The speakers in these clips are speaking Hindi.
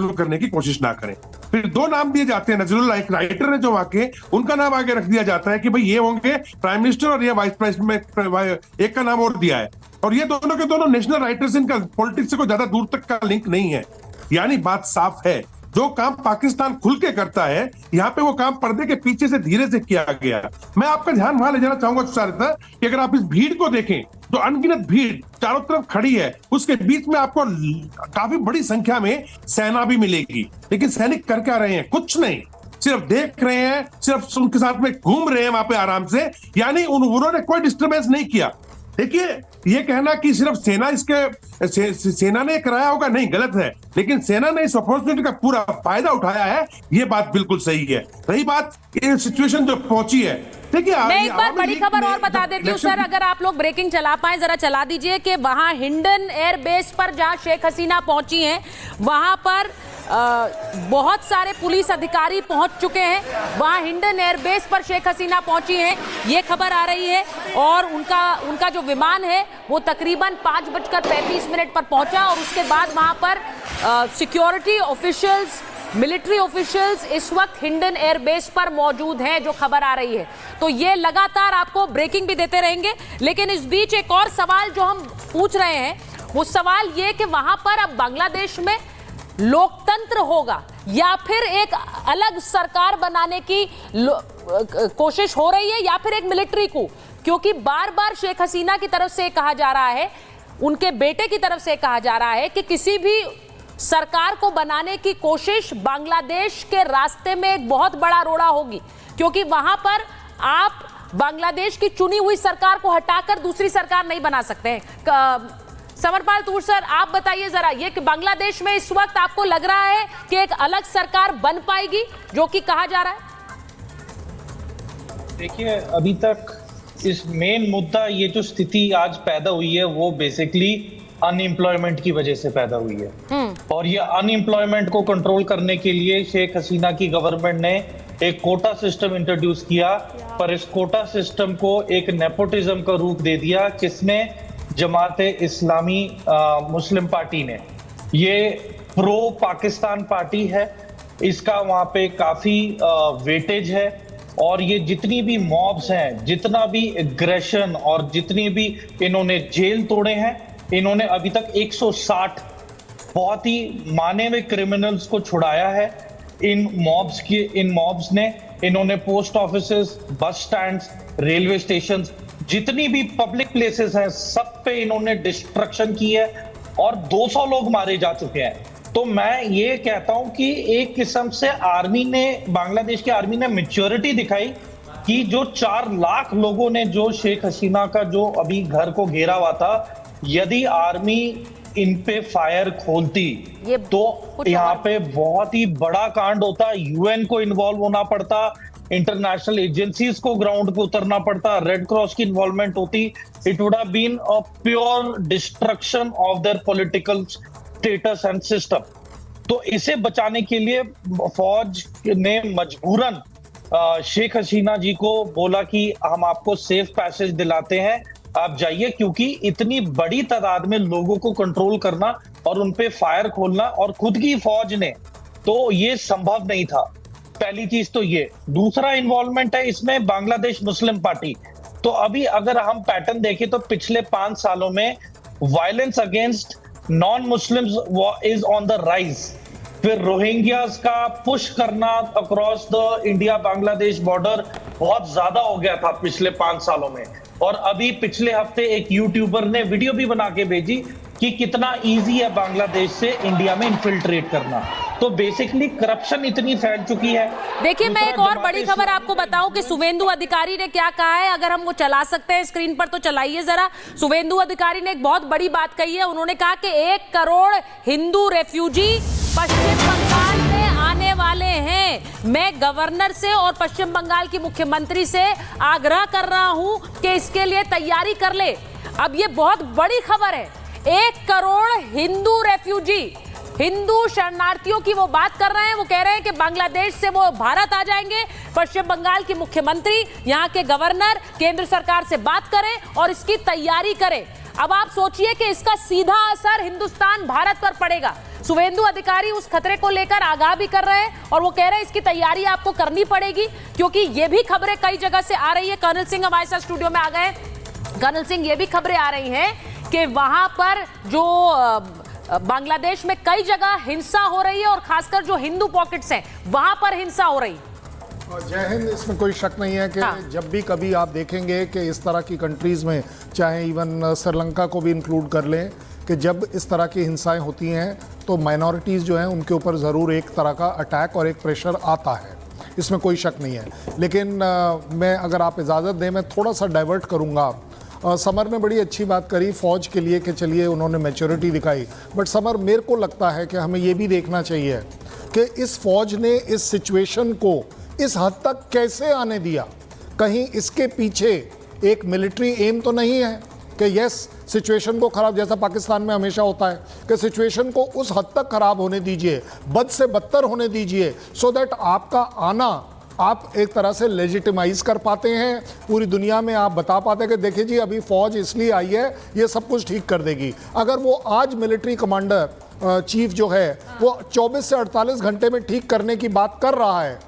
चालू करने की कोशिश ना करें। फिर दो नाम दिए जाते हैं, नजरुल्लाह एक राइटर है जो वाकई, उनका नाम आगे रख दिया जाता है कि भाई ये होंगे प्राइम मिनिस्टर और ये वाइस प्रेसिडेंट, एक का नाम और दिया है। और ये दोनों के दोनों नेशनल राइटर्स, इनका पॉलिटिक्स से कोई ज्यादा दूर तक का लिंक नहीं है। यानी बात साफ है, जो काम पाकिस्तान खुल के करता है, यहाँ पे वो काम पर्दे के पीछे से धीरे से किया गया। मैं आपका ध्यान वहां ले जाना चाहूंगा तुषार, कि अगर आप इस भीड़ को देखें, तो अनगिनत भीड़ चारों तरफ खड़ी है, उसके बीच में आपको काफी बड़ी संख्या में सेना भी मिलेगी। लेकिन सैनिक कर क्या रहे हैं? कुछ नहीं, सिर्फ देख रहे हैं, सिर्फ उनके साथ में घूम रहे हैं वहां पे आराम से। यानी उन्होंने कोई डिस्टर्बेंस नहीं किया। देखिए, ये कहना कि सिर्फ सेना ने कराया होगा, नहीं, गलत है। लेकिन सेना ने इस अपॉर्चुनिटी का पूरा फायदा उठाया है, ये बात बिल्कुल सही है। रही बात ये सिचुएशन जो पहुंची है, देखिए, मैं एक बार बड़ी खबर और बता देती हूँ सर, अगर आप लोग ब्रेकिंग चला पाए जरा चला दीजिए, कि वहां हिंडन एयरबेस पर जहां शेख हसीना पहुंची हैं, वहां पर बहुत सारे पुलिस अधिकारी पहुंच चुके हैं। वहां हिंडन एयरबेस पर शेख हसीना पहुंची हैं, ये खबर आ रही है। और उनका जो विमान है वो तकरीबन 5:35 पर पहुंचा, और उसके बाद वहां पर सिक्योरिटी ऑफिशियल्स, मिलिट्री ऑफिशियल्स इस वक्त हिंडन एयरबेस पर मौजूद हैं, जो खबर आ रही है। तो ये लगातार आपको ब्रेकिंग भी देते रहेंगे। लेकिन इस बीच एक और सवाल जो हम पूछ रहे हैं, वो सवाल ये कि वहां पर अब बांग्लादेश में लोकतंत्र होगा या फिर एक अलग सरकार बनाने की कोशिश हो रही है, या फिर एक मिलिट्री को? क्योंकि बार बार शेख हसीना की तरफ से कहा जा रहा है, उनके बेटे की तरफ से कहा जा रहा है कि किसी भी सरकार को बनाने की कोशिश बांग्लादेश के रास्ते में एक बहुत बड़ा रोड़ा होगी, क्योंकि वहां पर आप बांग्लादेश की चुनी हुई सरकार को हटाकर दूसरी सरकार नहीं बना सकते हैं। समरपाल तूर सर, आप बताइए जरा, ये कि बांग्लादेश में इस वक्त आपको लग रहा है कि एक अलग सरकार बन पाएगी, जो कि कहा जा रहा है? देखिए, अभी तक इस मेन मुद्दा, ये जो स्थिति आज पैदा हुई है, वो बेसिकली अनएम्प्लॉयमेंट की वजह से पैदा हुई है। और ये अनएम्प्लॉयमेंट को कंट्रोल करने के लिए शेख हसीना की गवर्नमेंट ने एक कोटा सिस्टम इंट्रोड्यूस किया, पर इस कोटा सिस्टम को एक नेपोटिज्म का रूप दे दिया, किसने? जमात इस्लामी मुस्लिम पार्टी ने। ये प्रो पाकिस्तान पार्टी है, इसका वहां पे काफी वेटेज है। और ये जितनी भी मॉब्स हैं, जितना भी एग्रेशन और जितनी भी इन्होंने जेल तोड़े हैं, इन्होंने अभी तक 160 बहुत ही माने हुए क्रिमिनल्स को छुड़ाया है। इन मॉब्स ने इन्होंने पोस्ट ऑफिसेस, बस स्टैंड्स, रेलवे स्टेशन, जितनी भी पब्लिक प्लेसेस हैं, सब पे इन्होंने डिस्ट्रक्शन की है, और 200 लोग मारे जा चुके हैं। तो मैं ये कहता हूं कि एक किस्म से बांग्लादेश की आर्मी ने मैच्योरिटी दिखाई, कि जो 4 लाख लोगों ने जो शेख हसीना का जो अभी घर को घेरा हुआ था, यदि आर्मी इन पे फायर खोलती तो यहाँ पे बहुत ही बड़ा कांड होता। यूएन को इन्वॉल्व होना पड़ता, इंटरनेशनल एजेंसीज को ग्राउंड पे उतरना पड़ता, रेड क्रॉस की इन्वॉल्वमेंट होती। It would have been a pure destruction of their political status and system. तो इसे बचाने के लिए फौज ने मजबूरन शेख हसीना जी को बोला कि हम आपको सेफ पैसेज दिलाते हैं, आप जाइए, क्योंकि इतनी बड़ी तादाद में लोगों को कंट्रोल करना और उनपे फायर खोलना, और खुद की फौज ने, तो ये संभव नहीं था। पहली चीज तो ये। दूसरा इन्वॉल्वमेंट है इसमें बांग्लादेश मुस्लिम पार्टी। तो अभी अगर हम पैटर्न देखें तो पिछले 5 सालों में violence against non Muslims is on the rise. फिर रोहिंग्यास का पुश करना across the India Bangladesh border बहुत ज्यादा हो गया था पिछले 5 सालों में। और अभी पिछले हफ्ते एक यूट्यूबर ने वीडियो भी बना के भेजी कि कितना इजी है बांग्लादेश से इंडिया में इन्फिल्ट्रेट करना। तो बेसिकली करप्शन इतनी फैल चुकी है। देखिए, मैं एक और बड़ी खबर आपको बताऊं कि शुवेंदु अधिकारी ने क्या कहा है। अगर हम वो चला सकते हैं स्क्रीन पर तो चलाइए जरा। शुवेंदु अधिकारी ने एक बहुत बड़ी बात कही है। उन्होंने कहा कि 1 करोड़ हिंदू रेफ्यूजी पश्चिम बंगाल में आने वाले हैं। मैं गवर्नर से और पश्चिम बंगाल की मुख्यमंत्री से आग्रह कर रहा हूं कि इसके लिए तैयारी कर ले। अब ये बहुत बड़ी खबर है। 1 करोड़ हिंदू रेफ्यूजी, हिंदू शरणार्थियों की वो बात कर रहे हैं। वो कह रहे हैं कि बांग्लादेश से वो भारत आ जाएंगे। पश्चिम बंगाल की मुख्यमंत्री, यहाँ के गवर्नर केंद्र सरकार से बात करें और इसकी तैयारी करें। अब आप सोचिए कि इसका सीधा असर हिंदुस्तान भारत पर पड़ेगा। शुभेंदु अधिकारी उस खतरे को लेकर आगाह भी कर रहे हैं और वो कह रहे हैं इसकी तैयारी आपको करनी पड़ेगी, क्योंकि ये भी खबरें कई जगह से आ रही है। कर्नल सिंह हमारे साथ स्टूडियो में आ गए। कर्नल सिंह, ये भी खबरें आ रही हैं कि वहां पर जो बांग्लादेश में कई जगह हिंसा हो रही है और खासकर जो हिंदू पॉकेट्स हैं वहां पर हिंसा हो रही है। जय हिंद। इसमें कोई शक नहीं है कि जब भी कभी आप देखेंगे कि इस तरह की कंट्रीज़ में, चाहे इवन श्रीलंका को भी इंक्लूड कर लें, कि जब इस तरह की हिंसाएं होती हैं तो माइनॉरिटीज़ जो हैं उनके ऊपर ज़रूर एक तरह का अटैक और एक प्रेशर आता है, इसमें कोई शक नहीं है। लेकिन मैं, अगर आप इजाज़त दें, मैं थोड़ा सा डाइवर्ट करूँगा। समर ने बड़ी अच्छी बात करी फ़ौज के लिए कि चलिए उन्होंने मैच्योरिटी दिखाई, बट समर, मेरे को लगता है कि हमें ये भी देखना चाहिए कि इस फ़ौज ने इस सिचुएशन को इस हद तक कैसे आने दिया। कहीं इसके पीछे एक मिलिट्री एम तो नहीं है कि यस सिचुएशन को ख़राब, जैसा पाकिस्तान में हमेशा होता है कि सिचुएशन को उस हद तक ख़राब होने दीजिए, बद से बदतर होने दीजिए, सो दैट आपका आना आप एक तरह से लेजिटिमाइज कर पाते हैं, पूरी दुनिया में आप बता पाते हैं कि देखिए जी अभी फ़ौज इसलिए आई है, ये सब कुछ ठीक कर देगी। अगर वो आज मिलिट्री कमांडर चीफ जो है वो 24 से 48 घंटे में ठीक करने की बात कर रहा है,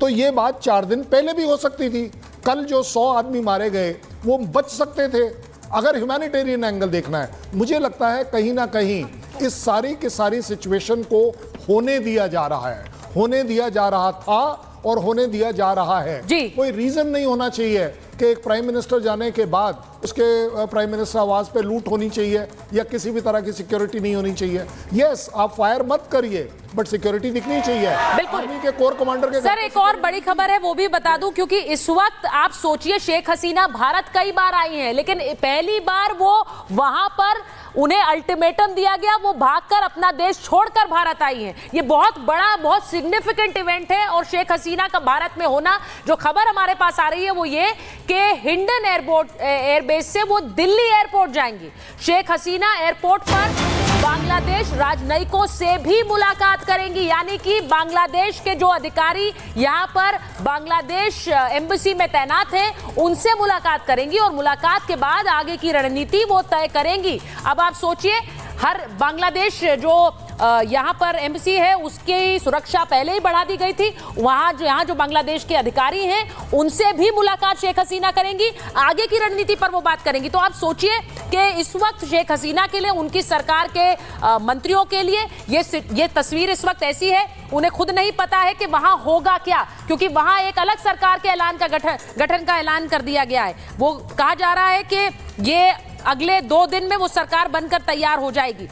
तो ये बात 4 दिन पहले भी हो सकती थी। कल जो 100 आदमी मारे गए वो बच सकते थे। अगर ह्यूमैनिटेरियन एंगल देखना है, मुझे लगता है कहीं ना कहीं इस सारी की सारी सिचुएशन को होने दिया जा रहा है, होने दिया जा रहा था और होने दिया जा रहा है। कोई रीजन नहीं होना चाहिए कि एक प्राइम मिनिस्टर जाने के बाद उसके प्राइम मिनिस्टर आवास पे लूट होनी चाहिए या किसी भी तरह की सिक्योरिटी नहीं होनी चाहिए। यस, आप फायर मत करिए, बट सिक्योरिटी दिखनी चाहिए। बिल्कुल। के कोर कमांडर के सर, एक और बड़ी खबर है वो भी बता दूं, क्योंकि इस वक्त आप सोचिए शेख हसीना भारत कई बार आई हैं, लेकिन पहली बार वो वहां पर उन्हें अल्टीमेटम दिया गया, वो भागकर अपना देश छोड़कर भारत आई हैं। ये बहुत बड़ा, बहुत सिग्निफिकेंट इवेंट है और शेख हसीना का भारत में होना, जो खबर हमारे पास आ रही है वो ये कि हिंडन एयरबेस से वो दिल्ली एयरपोर्ट जाएंगी। शेख हसीना एयरपोर्ट पर बांग्लादेश राजनयिकों से भी मुलाकात करेंगी, यानी कि बांग्लादेश के जो अधिकारी यहाँ पर बांग्लादेश एम्बेसी में तैनात हैं उनसे मुलाकात करेंगी और मुलाकात के बाद आगे की रणनीति वो तय करेंगी। अब आप सोचिए, हर बांग्लादेश जो यहाँ पर एम्बेसी है उसकी सुरक्षा पहले ही बढ़ा दी गई थी, यहाँ जो बांग्लादेश के अधिकारी हैं उनसे भी मुलाकात शेख हसीना करेंगी, आगे की रणनीति पर वो बात करेंगी। तो आप सोचिए कि इस वक्त शेख हसीना के लिए, उनकी सरकार के मंत्रियों के लिए ये तस्वीर इस वक्त ऐसी है, उन्हें खुद नहीं पता है कि वहां होगा क्या, क्योंकि वहां एक अलग सरकार के ऐलान का गठन का ऐलान कर दिया गया है। वो कहा जा रहा है कि ये अगले 2 दिन में वो सरकार बनकर तैयार हो जाएगी।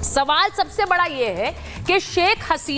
सवाल सबसे बड़ा ये है कि शेख हसीना